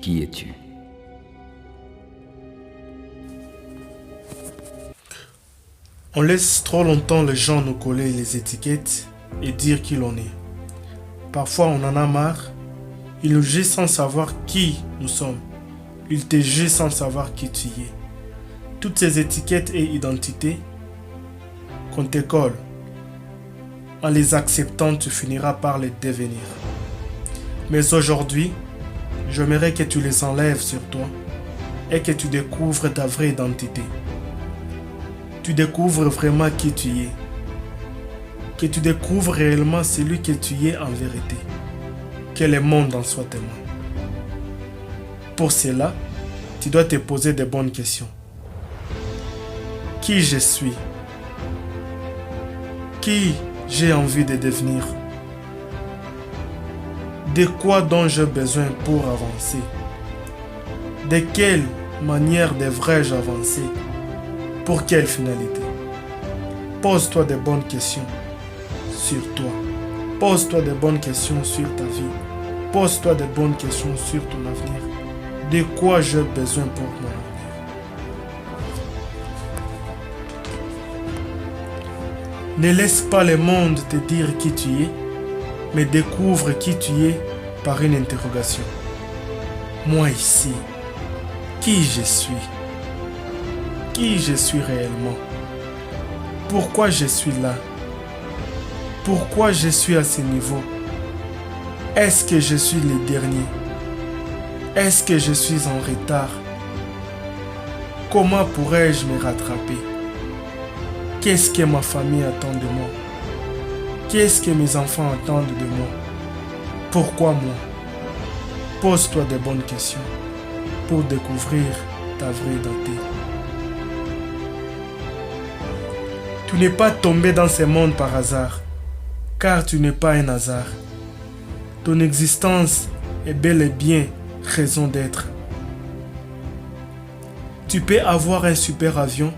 Qui es-tu? On laisse trop longtemps les gens nous coller les étiquettes et dire qui l'on est. Parfois on en a marre. Ils nous jugent sans savoir qui nous sommes. Ils te jugent sans savoir qui tu es. Toutes ces étiquettes et identités qu'on te colle, en les acceptant, tu finiras par les devenir. Mais aujourd'hui, j'aimerais que tu les enlèves sur toi et que tu découvres ta vraie identité. Tu découvres vraiment qui tu es. Que tu découvres réellement celui que tu es en vérité. Que le monde en soit témoin. Pour cela, tu dois te poser de bonnes questions. Qui je suis? Qui j'ai envie de devenir? De quoi dont j'ai besoin pour avancer? De quelle manière devrais-je avancer? Pour quelle finalité? Pose-toi de bonnes questions sur toi. Pose-toi de bonnes questions sur ta vie. Pose-toi de bonnes questions sur ton avenir. De quoi j'ai besoin pour mon avenir? Ne laisse pas le monde te dire qui tu es, mais découvre qui tu es par une interrogation. Moi ici, qui je suis? Qui je suis réellement? Pourquoi je suis là? Pourquoi je suis à ce niveau? Est-ce que je suis le dernier? Est-ce que je suis en retard? Comment pourrais-je me rattraper? Qu'est-ce que ma famille attend de moi? Qu'est-ce que mes enfants attendent de moi? Pourquoi moi? Pose-toi de bonnes questions pour découvrir ta vraie identité. Tu n'es pas tombé dans ce monde par hasard, car tu n'es pas un hasard. Ton existence est bel et bien raison d'être. Tu peux avoir un super avion,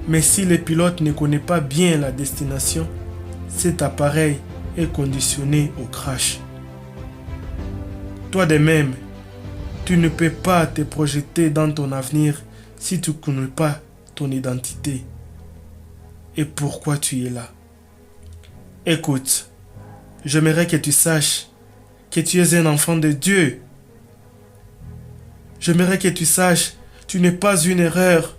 mais si le pilote ne connaît pas bien la destination, cet appareil est conditionné au crash. Toi de même, tu ne peux pas te projeter dans ton avenir si tu ne connais pas ton identité et pourquoi tu es là. Écoute, j'aimerais que tu saches que tu es un enfant de Dieu. J'aimerais que tu saches, tu n'es pas une erreur.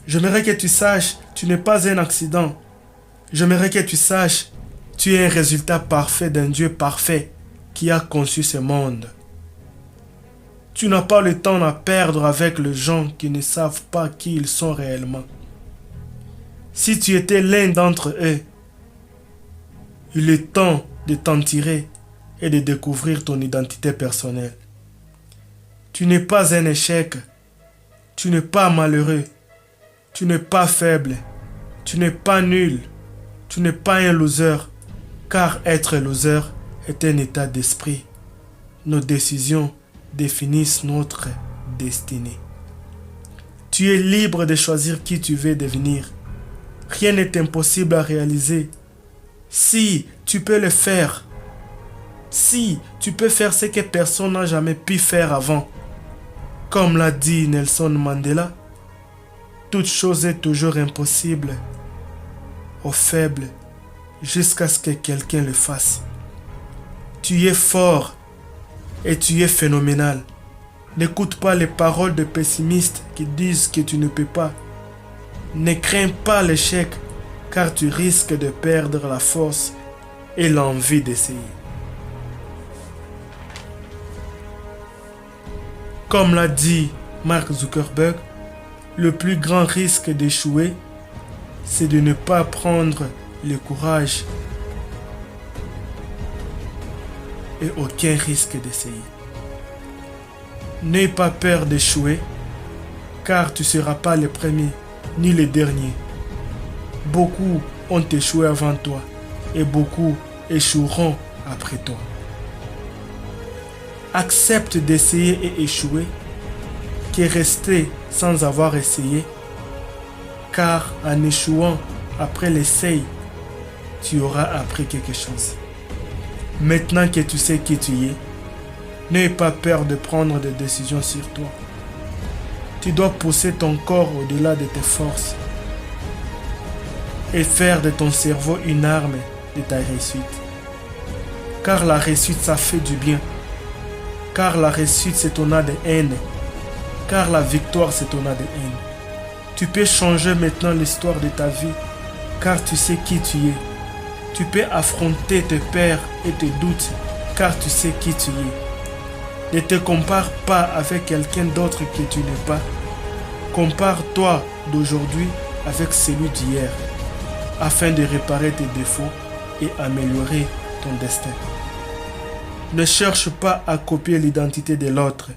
J'aimerais que tu saches, tu n'es pas un accident. J'aimerais que tu saches, tu es un résultat parfait d'un Dieu parfait qui a conçu ce monde. Tu n'as pas le temps à perdre avec les gens qui ne savent pas qui ils sont réellement. Si tu étais l'un d'entre eux, il est temps de t'en tirer et de découvrir ton identité personnelle. Tu n'es pas un échec, tu n'es pas malheureux, tu n'es pas faible, tu n'es pas nul, tu n'es pas un loser, car être loser est un état d'esprit. Nos décisions définissent notre destinée. Tu es libre de choisir qui tu veux devenir. Rien n'est impossible à réaliser. Si tu peux le faire, si tu peux faire ce que personne n'a jamais pu faire avant, comme l'a dit Nelson Mandela, toute chose est toujours impossible aux faibles jusqu'à ce que quelqu'un le fasse. Tu es fort et tu es phénoménal. N'écoute pas les paroles de pessimistes qui disent que tu ne peux pas. Ne crains pas l'échec car tu risques de perdre la force et l'envie d'essayer. Comme l'a dit Mark Zuckerberg, le plus grand risque d'échouer, c'est de ne pas prendre le courage et aucun risque d'essayer. N'aie pas peur d'échouer, car tu ne seras pas le premier ni le dernier. Beaucoup ont échoué avant toi et beaucoup échoueront après toi. Accepte d'essayer et échouer que rester sans avoir essayé, car en échouant après l'essai, tu auras appris quelque chose. Maintenant que tu sais qui tu es, N'aie pas peur de prendre des décisions sur toi. Tu dois pousser ton corps au-delà de tes forces et faire de ton cerveau une arme de ta réussite. Car la réussite, ça fait du bien. Car la réussite, c'est ton ADN. Car la victoire, c'est ton ADN. Tu peux changer maintenant l'histoire de ta vie, car tu sais qui tu es. Tu peux affronter tes peurs et tes doutes, car tu sais qui tu es. Ne te compare pas avec quelqu'un d'autre que tu n'es pas. Compare-toi d'aujourd'hui avec celui d'hier, afin de réparer tes défauts et améliorer ton destin. Ne cherche pas à copier l'identité de l'autre,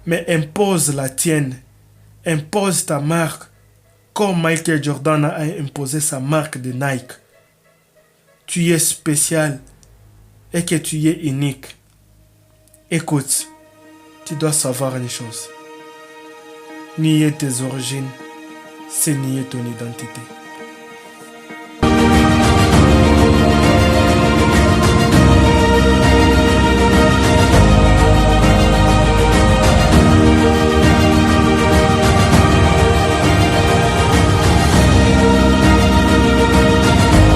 mais impose la tienne. Impose ta marque, comme Michael Jordan a imposé sa marque de Nike. Tu es spécial et que tu es unique. Écoute, tu dois savoir une chose. Nier tes origines, c'est nier ton identité.